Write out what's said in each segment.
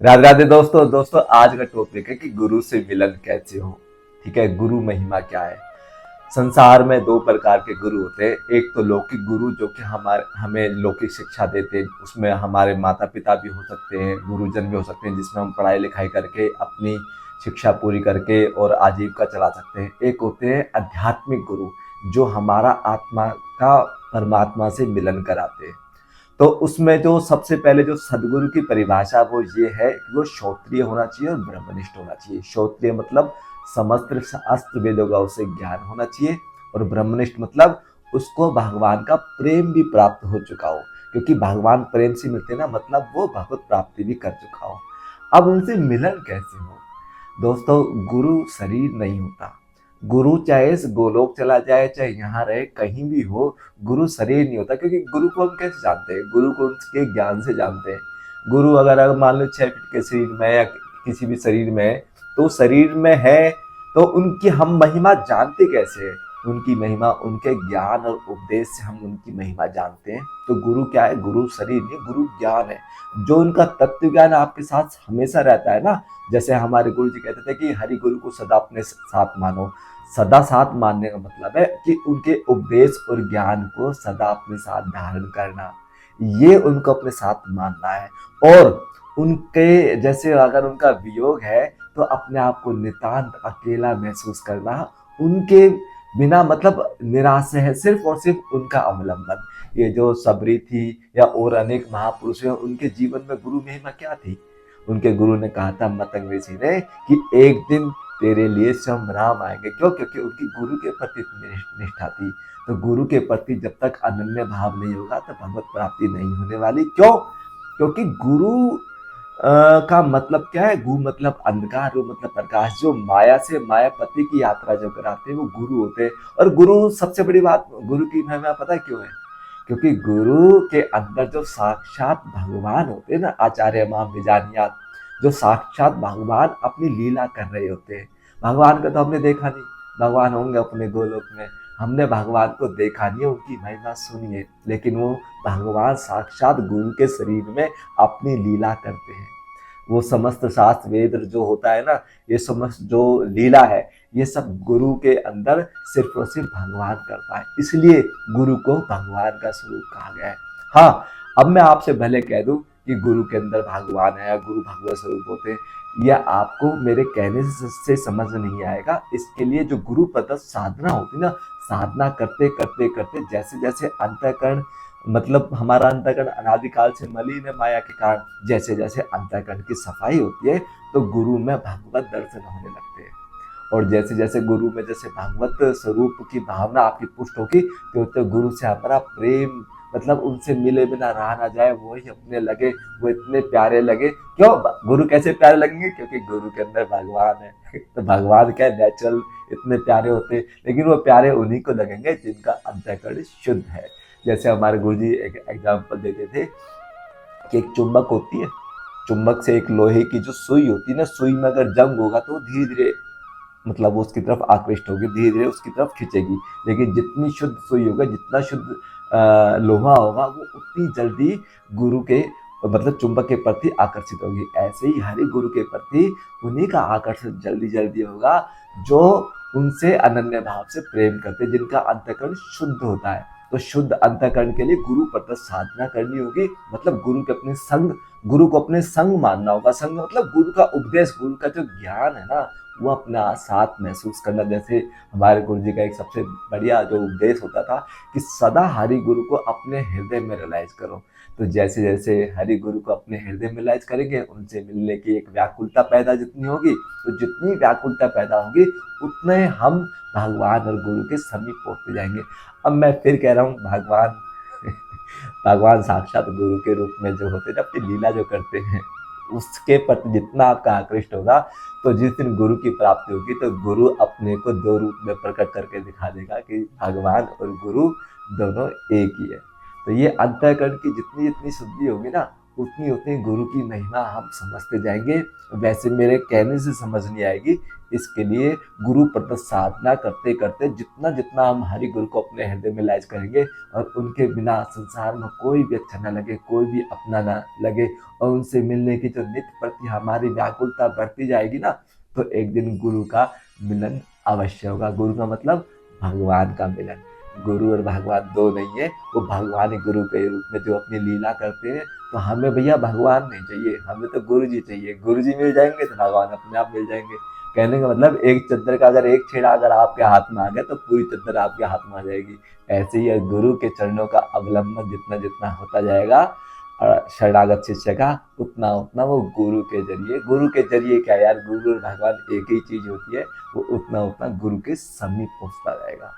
राधे राधे दोस्तों। आज का टॉपिक है कि गुरु से मिलन कैसे हो। ठीक है, गुरु महिमा क्या है। संसार में दो प्रकार के गुरु होते हैं। एक तो लौकिक गुरु जो कि हमारे हमें लौकिक शिक्षा देते हैं, उसमें हमारे माता पिता भी हो सकते हैं, गुरुजन भी हो सकते हैं, जिसमें हम पढ़ाई लिखाई करके अपनी शिक्षा पूरी करके और आजीविका चला सकते हैं। एक होते हैं आध्यात्मिक गुरु जो हमारा आत्मा का परमात्मा से मिलन कराते हैं। तो उसमें जो सबसे पहले जो सदगुरु की परिभाषा वो ये है कि वो श्रोत्रिय होना चाहिए और ब्रह्मनिष्ठ होना चाहिए। श्रोत्रिय मतलब समस्त शास्त्र वेदों का उसे ज्ञान होना चाहिए, और ब्रह्मनिष्ठ मतलब उसको भगवान का प्रेम भी प्राप्त हो चुका हो, क्योंकि भगवान प्रेम से मिलते ना, मतलब वो भगवत प्राप्ति भी कर चुका हो। अब उनसे मिलन कैसे हो दोस्तों। गुरु शरीर नहीं होता। गुरु चाहे इस गोलोक चला जाए, चाहे यहाँ रहे, कहीं भी हो, गुरु शरीर नहीं होता। क्योंकि गुरु को हम कैसे जानते हैं? गुरु को उसके ज्ञान से जानते हैं। गुरु अगर मान लो 6 फीट के शरीर में या किसी भी शरीर में है, तो शरीर में है, तो उनकी हम महिमा जानते कैसे है? उनकी महिमा उनके ज्ञान और उपदेश से हम उनकी महिमा जानते हैं। तो गुरु क्या है? गुरु शरीर नहीं, गुरु ज्ञान है। जो उनका तत्व ज्ञान आपके साथ हमेशा रहता है ना। जैसे हमारे गुरु जी कहते थे कि हरि गुरु को सदा अपने साथ मानो। सदा साथ मानने का मतलब है कि उनके उपदेश और ज्ञान को सदा अपने साथ धारण करना, ये उनको अपने साथ मानना है। और उनके जैसे अगर उनका वियोग है तो अपने आप को नितांत अकेला महसूस करना। उनके बिना मतलब निराश है, सिर्फ और सिर्फ उनका अवलंबन। ये जो सबरी थी या और अनेक महापुरुष हैं, उनके जीवन में गुरु महिमा क्या थी? उनके गुरु ने कहा था मतंग ऋषि ने कि एक दिन तेरे लिए स्वयं राम आएंगे। क्यों? क्योंकि उनकी गुरु के प्रति निष्ठा थी। तो गुरु के प्रति जब तक अनन्य भाव नहीं होगा तो भगवत प्राप्ति नहीं होने वाली। क्यों? क्योंकि गुरु का मतलब क्या है? गु मतलब अंधकार, रू मतलब प्रकाश। जो माया से मायापति की यात्रा जो कराते हैं वो गुरु होते हैं। और गुरु सबसे बड़ी बात, गुरु की महिमा पता है क्यों है? क्योंकि गुरु के अंदर जो साक्षात भगवान होते हैं ना, आचार्य माम विजानियात, जो साक्षात भगवान अपनी लीला कर रहे होते हैं। भगवान को तो हमने देखा नहीं, भगवान होंगे अपने गोलोक में, हमने भगवान को देखा नहीं है, उनकी महिमा सुनी है, लेकिन वो भगवान साक्षात गुरु के शरीर में अपनी लीला करते हैं। वो समस्त शास्त्र वेद जो होता है ना, ये समस्त जो लीला है, ये सब गुरु के अंदर सिर्फ और सिर्फ भगवान करता है। इसलिए गुरु को भगवान का स्वरूप कहा गया है। हाँ, अब मैं आपसे भले कह दूं कि गुरु के अंदर भगवान है या गुरु भगवत स्वरूप होते हैं, यह आपको मेरे कहने से समझ नहीं आएगा। इसके लिए जो गुरु प्रदत्त साधना होती है ना, साधना करते करते करते जैसे जैसे अंतःकरण, मतलब हमारा अंतःकरण अनादिकाल से मलिन है माया के कारण, जैसे जैसे अंतःकरण की सफाई होती है तो गुरु में भगवत दर्शन होने लगते हैं। और जैसे जैसे गुरु में जैसे भगवत स्वरूप की भावना आपकी पुष्ट होगी, तो गुरु से हमारा प्रेम, मतलब उनसे मिले बिना रहा ना जाए, वो ही अपने लगे, वो इतने प्यारे लगे। क्यों? गुरु कैसे प्यारे लगेंगे? क्योंकि गुरु के अंदर भगवान है। तो भगवान क्या नेचुरल इतने प्यारे होते हैं, लेकिन वो प्यारे उन्हीं को लगेंगे जिनका अंतःकरण शुद्ध है। जैसे हमारे गुरुजी एक एग्जाम्पल देते थे कि एक चुंबक होती है, चुंबक से एक लोहे की जो सुई होती है ना, सुई में अगर जंग होगा तो धीरे धीरे, मतलब वो उसकी तरफ आकृष्ट होगी, धीरे धीरे उसकी तरफ खींचेगी। लेकिन जितनी शुद्ध सुई होगा, जितना शुद्ध लोहा होगा, वो उतनी जल्दी गुरु के, मतलब चुंबक के प्रति आकर्षित होगी। ऐसे ही हरि गुरु के प्रति उन्हीं का आकर्षण जल्दी जल्दी होगा जो उनसे अनन्य भाव से प्रेम करते, जिनका अंतःकरण शुद्ध होता है। तो शुद्ध अंतःकरण के लिए गुरु प्रदत्त साधना करनी होगी, मतलब गुरु के अपने संग, गुरु को अपने संग मानना होगा। संग मतलब गुरु का उपदेश, गुरु का जो ज्ञान है ना, वो अपना साथ महसूस करना। जैसे हमारे गुरु जी का एक सबसे बढ़िया जो उपदेश होता था कि सदा हरि गुरु को अपने हृदय में रियलाइज करो। तो जैसे जैसे हरि गुरु को अपने हृदय में रियलाइज करेंगे, उनसे मिलने की एक व्याकुलता पैदा जितनी होगी, तो जितनी व्याकुलता पैदा होगी उतने हम भगवान और गुरु के समीप पहुंचते जाएंगे। अब मैं फिर कह रहा हूँ, भगवान भगवान साक्षात गुरु के रूप में जो होते हैं, अपनी लीला जो करते हैं, उसके प्रति जितना आपका आकृष्ट होगा, तो जिस दिन गुरु की प्राप्ति होगी तो गुरु अपने को दो रूप में प्रकट करके दिखा देगा कि भगवान और गुरु दोनों एक ही है। तो ये अंतःकरण की जितनी जितनी शुद्धि होगी ना, उतनी उतनी गुरु की महिमा हम समझते जाएंगे। वैसे मेरे कहने से समझ नहीं आएगी, इसके लिए गुरु प्रति साधना करते करते जितना जितना हम हरि गुरु को अपने हृदय में लाइज करेंगे और उनके बिना संसार में कोई भी अच्छा ना लगे, कोई भी अपना ना लगे, और उनसे मिलने की जो नित्य प्रति हमारी व्याकुलता बढ़ती जाएगी ना, तो एक दिन गुरु का मिलन अवश्य होगा। गुरु का मतलब भगवान का मिलन। गुरु और भगवान दो नहीं है, वो भगवान ही गुरु के रूप में जो अपनी लीला करते हैं। तो हमें भैया भगवान नहीं चाहिए, हमें तो गुरु जी चाहिए। गुरु जी मिल जाएंगे तो भगवान अपने आप मिल जाएंगे। कहने का मतलब एक चद्दर का अगर एक छेड़ा अगर आपके हाथ में आ गया तो पूरी चद्दर आपके हाथ में आ जाएगी। ऐसे ही गुरु के चरणों का अवलंबन जितना जितना होता जाएगा शरणागत शिष्य का, उतना उतना वो गुरु के जरिए क्या यार, गुरु और भगवान एक ही चीज होती है, वो उतना उतना गुरु के समीप पहुंचता जाएगा।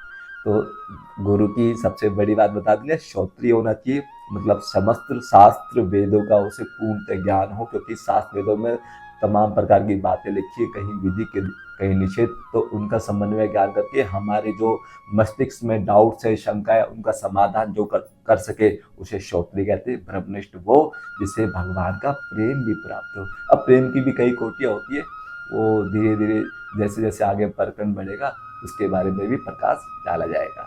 तो गुरु की सबसे बड़ी बात बता दी है, श्रोत्रिय होना चाहिए, मतलब समस्त शास्त्र वेदों का उसे पूर्ण ज्ञान हो, क्योंकि शास्त्र वेदों में तमाम प्रकार की बातें लिखी है, कहीं विधि के कहीं निषेध, तो उनका समन्वय ज्ञान करके हमारे जो मस्तिष्क में डाउट्स है, शंका है, उनका समाधान जो कर सके उसे श्रोत्रिय कहते हैं। ब्रह्मनिष्ठ वो जिसे भगवान का प्रेम भी प्राप्त हो। अब प्रेम की भी कई कोटियां होती है, वो धीरे धीरे जैसे जैसे आगे प्रकरण बढ़ेगा उसके बारे में भी प्रकाश डाला जाएगा।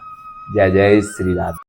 जय जय श्री राम।